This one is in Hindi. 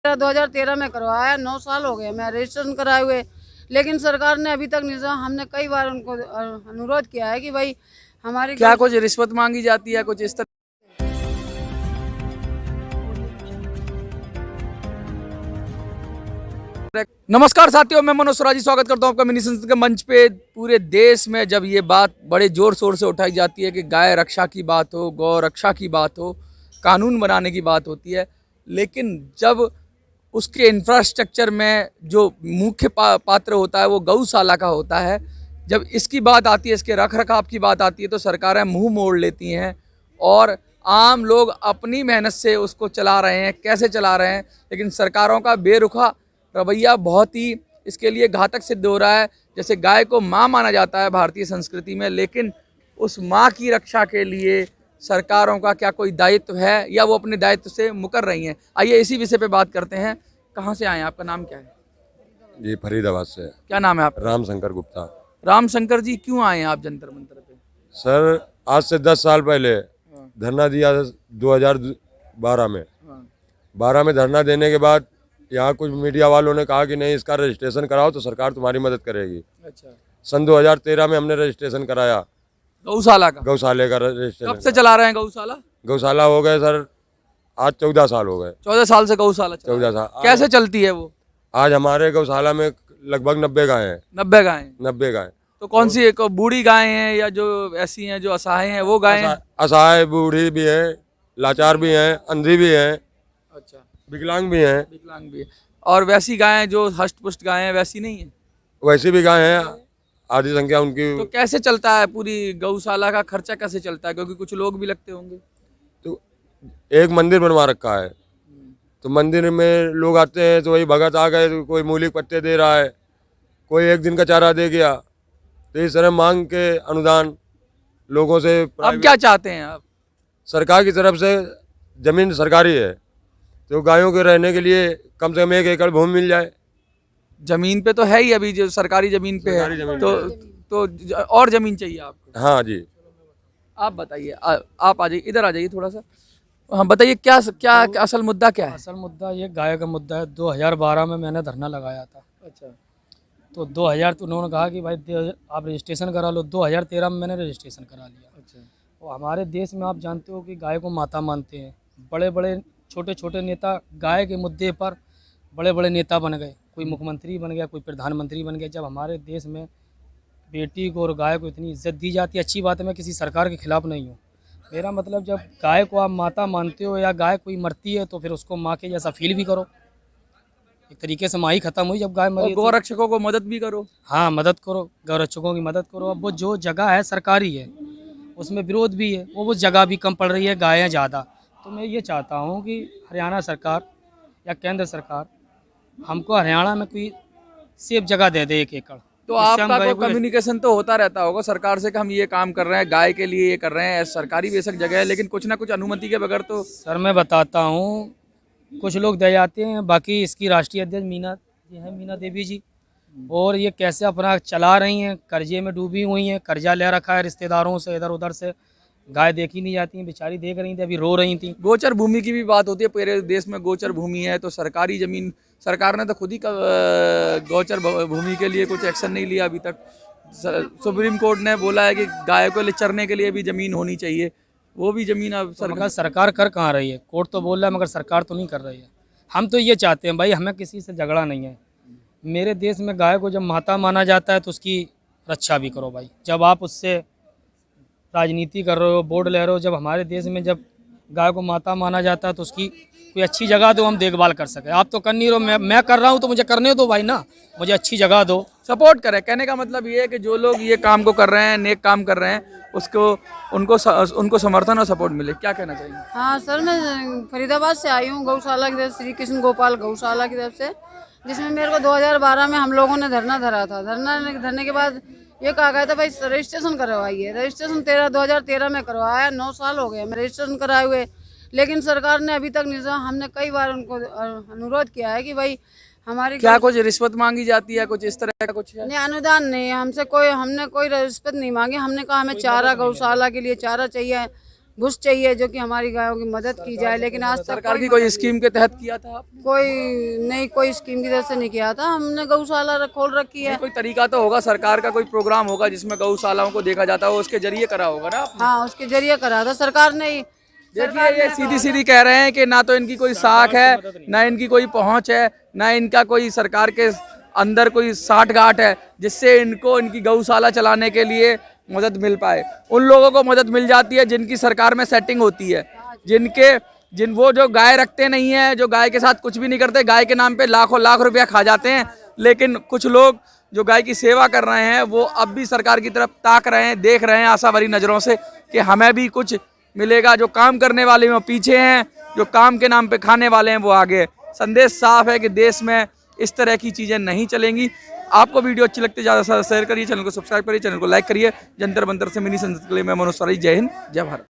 2013 में करवाया, 9 साल हो गए मैं रजिस्ट्रेशन कराए हुए, लेकिन सरकार ने अभी तक नहीं। हमने कई बार उनको अनुरोध किया है कि भाई हमारी क्या कुछ रिश्वत मांगी जाती है कुछ इस तरह? नमस्कार साथियों, मैं मनोज स्वराजी स्वागत करता हूं आपका मिनी संसद के मंच पे। पूरे देश में जब ये बात बड़े जोर शोर से उठाई जाती है कि गाय रक्षा की बात हो, गौ रक्षा की बात हो, कानून बनाने की बात होती है, लेकिन जब उसके इंफ्रास्ट्रक्चर में जो मुख्य पात्र होता है वो गौशाला का होता है, जब इसकी बात आती है, इसके रख रखाव की बात आती है, तो सरकारें मुंह मोड़ लेती हैं और आम लोग अपनी मेहनत से उसको चला रहे हैं। कैसे चला रहे हैं, लेकिन सरकारों का बेरुखा रवैया बहुत ही इसके लिए घातक सिद्ध हो रहा है। जैसे गाय को माँ माना जाता है भारतीय संस्कृति में, लेकिन उस माँ की रक्षा के लिए सरकारों का क्या कोई दायित्व है या वो अपने दायित्व से मुकर रही हैं? आइए इसी विषय पे बात करते हैं। कहाँ से आए हैं, आपका नाम क्या है? जी, फरीदाबाद से। क्या नाम है आपका? रामशंकर गुप्ता। रामशंकर जी, क्यों आए हैं आप जंतर मंतर पे? सर, आज से 10 साल पहले धरना दिया 2012 में। 12 में धरना देने के बाद यहाँ कुछ मीडिया वालों ने कहा कि नहीं, इसका रजिस्ट्रेशन कराओ तो सरकार तुम्हारी मदद करेगी। अच्छा। सन 2013 में हमने रजिस्ट्रेशन कराया गौशाला का? गौशाले का रजिस्ट्रेशन। कब से चला रहे हैं गौशाला? गौशाला हो गए सर, आज 14 साल हो गए। 14 साल से गौशाला चला? 14 साल। कैसे चलती है वो? आज हमारे गौशाला में लगभग 90 गाय हैं। 90 गाय? 90 गाय। तो कौन सी एक बूढ़ी गाय हैं या जो ऐसी हैं जो असहाय हैं, वो गाय हैं? असहाय, बूढ़ी भी हैं, लाचार भी हैं, अंधी भी हैं। अच्छा। विकलांग भी हैं। विकलांग भी है। और वैसी गायें जो हष्ट पुष्ट गायें हैं, वैसी नहीं है? वैसी भी गाय हैं, आधी संख्या उनकी। तो कैसे चलता है पूरी गौशाला का खर्चा, कैसे चलता है? क्योंकि कुछ लोग भी लगते होंगे। तो एक मंदिर बनवा रखा है, तो मंदिर में लोग आते हैं, तो वही भगत आ गए तो कोई मूली पत्ते दे रहा है, कोई एक दिन का चारा दे गया। तो इस तरह मांग के अनुदान लोगों से। अब क्या चाहते हैं आप? सरकार की तरफ से जमीन सरकारी है, तो गायों के रहने के लिए कम से कम 1 एकड़ भूमि मिल जाए। जमीन पे तो है ही, अभी जो सरकारी जमीन पे सरकारी है, जमीन तो और जमीन चाहिए आपको? हाँ जी। आप बताइए, आप आ जाइए, इधर आ जाइए थोड़ा सा। हाँ बताइए, क्या क्या असल मुद्दा क्या है? असल मुद्दा ये गाय का मुद्दा है। 2012 में मैंने धरना लगाया था। अच्छा। तो 2000 तो उन्होंने कहा कि भाई आप रजिस्ट्रेशन करा लो। 2013 में मैंने रजिस्ट्रेशन करा लिया। अच्छा। और हमारे देश में आप जानते हो कि गाय को माता मानते हैं। बड़े बड़े छोटे छोटे नेता गाय के मुद्दे पर बड़े बड़े नेता बन गए। कोई मुख्यमंत्री बन गया, कोई प्रधानमंत्री बन गया। जब हमारे देश में बेटी को और गाय को इतनी इज्जत दी जाती है, अच्छी बात है, मैं किसी सरकार के खिलाफ नहीं हूँ। मेरा मतलब, जब गाय को आप माता मानते हो या गाय कोई मरती है तो फिर उसको माँ के जैसा फील भी करो। एक तरीके से माँ ही खत्म हुई जब गाय मरी। गौ रक्षकों को मदद भी करो। हाँ, मदद करो, गौ रक्षकों की मदद करो। अब वो जो जगह है सरकारी है, उसमें विरोध भी है, वो जगह भी कम पड़ रही है, गायें ज़्यादा। तो मैं ये चाहता हूँ कि हरियाणा सरकार या केंद्र सरकार हमको हरियाणा में कोई सेफ जगह दे दे 1 एकड़। तो आपका कोई कम्युनिकेशन तो होता रहता होगा सरकार से कि हम ये काम कर रहे हैं, गाय के लिए ये कर रहे हैं, सरकारी बेशक जगह है, लेकिन कुछ ना कुछ अनुमति के बगैर तो। सर मैं बताता हूँ, कुछ लोग दे जाते हैं, बाकी इसकी राष्ट्रीय अध्यक्ष मीना ये है, मीना देवी जी, और ये कैसे अपना चला रही हैं, कर्जे में डूबी हुई हैं, कर्जा ले रखा है रिश्तेदारों से, इधर उधर से। गाय देखी नहीं जाती हैं, बेचारी देख रही थी, अभी रो रही थी। गोचर भूमि की भी बात होती है, पूरे देश में गोचर भूमि है, तो सरकारी जमीन सरकार ने तो खुद ही गोचर भूमि के लिए कुछ एक्शन नहीं लिया अभी तक। सुप्रीम कोर्ट ने बोला है कि गाय को चरने के लिए भी जमीन होनी चाहिए, वो भी जमीन अब सरकार कर कहाँ रही है? कोर्ट तो बोल रहा है मगर सरकार तो नहीं कर रही है। हम तो ये चाहते हैं भाई, हमें किसी से झगड़ा नहीं है। मेरे देश में गाय को जब माता माना जाता है तो उसकी रक्षा भी करो भाई। जब आप उससे राजनीति कर रहे हो, वोट ले रहे हो, जब हमारे देश में जब गाय को माता माना जाता है तो उसकी कोई अच्छी जगह दो, हम देखभाल कर सके। आप तो कर नहीं रहो, मैं कर रहा हूँ तो मुझे करने दो भाई ना, मुझे अच्छी जगह दो, सपोर्ट करें। कहने का मतलब ये है कि जो लोग ये काम को कर रहे हैं, नेक काम कर रहे हैं, उसको उनको समर्थन और सपोर्ट मिले। क्या कहना चाहिए? हाँ सर, मैं फरीदाबाद से आई हूँ, गौशाला की तरफ, श्री कृष्ण गोपाल गौशाला की तरफ से, जिसमें मेरे को 2012 में हम लोगों ने धरना धरा था। धरने के बाद ये कहा गया था भाई रजिस्ट्रेशन करवाइए। रजिस्ट्रेशन 2013 में करवाया, 9 साल हो गए मैं रजिस्ट्रेशन कराए हुए, लेकिन सरकार ने अभी तक नहीं। हमने कई बार उनको अनुरोध किया है कि भाई हमारी क्या कुछ रिश्वत मांगी जाती है कुछ इस तरह का कुछ है? नहीं, अनुदान नहीं, हमने कोई रिश्वत नहीं मांगी। हमने कहा हमें चारा, गौशाला के लिए चारा चाहिए, बुश चाहिए जो कि हमारी गायों की मदद की जाए, लेकिन आज तक सरकार की कोई स्कीम के तहत किया था आपने? कोई स्कीम की तरफ से नहीं किया था। हमने गौशाला खोल रखी है। कोई तरीका तो होगा, सरकार का कोई प्रोग्राम होगा जिसमें गौशालाओं को देखा जाता हो, उसके जरिए करा होगा ना आपने? हाँ, उसके जरिए करा था सरकार ने ही। देखिए ये सीधी सीधी कह रहे हैं कि ना तो इनकी कोई साख है, ना इनकी कोई पहुंच है, ना इनका कोई सरकार के अंदर कोई साठ गांठ है जिससे इनको इनकी गौशाला चलाने के लिए मदद मिल पाए। उन लोगों को मदद मिल जाती है जिनकी सरकार में सेटिंग होती है, वो जो गाय रखते नहीं है, जो गाय के साथ कुछ भी नहीं करते, गाय के नाम पे लाखों लाख रुपया खा जाते हैं। लेकिन कुछ लोग जो गाय की सेवा कर रहे हैं वो अब भी सरकार की तरफ ताक रहे हैं, देख रहे हैं आशा भरी नज़रों से कि हमें भी कुछ मिलेगा। जो काम करने वाले हैं वो पीछे हैं, जो काम के नाम पे खाने वाले हैं वो आगे। संदेश साफ है कि देश में इस तरह की चीज़ें नहीं चलेंगी। आपको वीडियो अच्छी लगती है ज़्यादा से ज़्यादा शेयर करिए, चैनल को सब्सक्राइब करिए, चैनल को लाइक करिए। जंतर मंतर से मिनी संसद के लिए मैं मनोज सराय, जय हिंद, जय भारत।